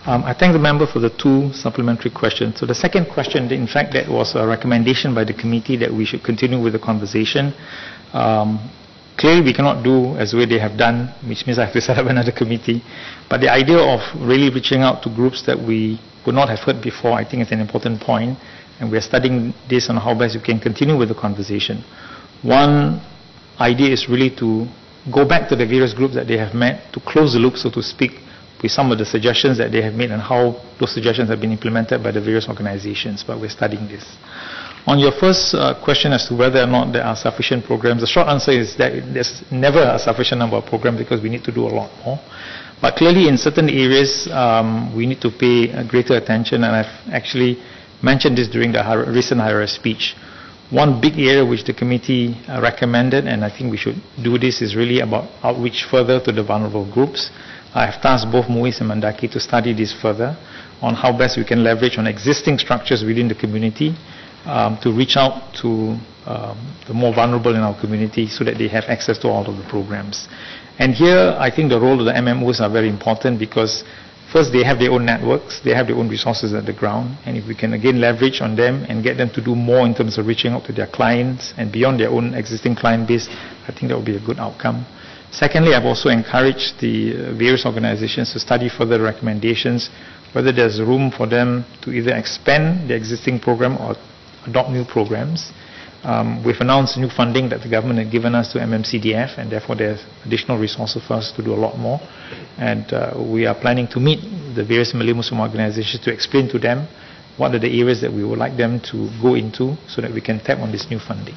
I thank the member for the 2 supplementary questions. So the second question, in fact, that was a recommendation by the committee that we should continue with the conversation. Clearly, we cannot do as way they have done, which means I have to set up another committee. But the idea of really reaching out to groups that we would not have heard before, I think is an important point. And we are studying this on how best we can continue with the conversation. One idea is really to go back to the various groups that they have met, to close the loop, so to speak, with some of the suggestions that they have made and how those suggestions have been implemented by the various organizations, but we're studying this. On your first question as to whether or not there are sufficient programs, the short answer is that there's never a sufficient number of programs because we need to do a lot more. But clearly in certain areas, we need to pay greater attention, and I've actually mentioned this during the recent HIRA speech. One big area which the committee recommended, and I think we should do this, is really about outreach further to the vulnerable groups. I have tasked both Muiz and Mandaki to study this further on how best we can leverage on existing structures within the community to reach out to the more vulnerable in our community so that they have access to all of the programs. And here, I think the role of the MMOs are very important because first, they have their own networks, they have their own resources at the ground, and if we can again leverage on them and get them to do more in terms of reaching out to their clients and beyond their own existing client base, I think that will be a good outcome. Secondly, I've also encouraged the various organizations to study further recommendations, whether there's room for them to either expand the existing program or adopt new programs. We've announced new funding that the government had given us to MMCDF, and therefore there's additional resources for us to do a lot more. And we are planning to meet the various Malay Muslim organizations to explain to them what are the areas that we would like them to go into so that we can tap on this new funding.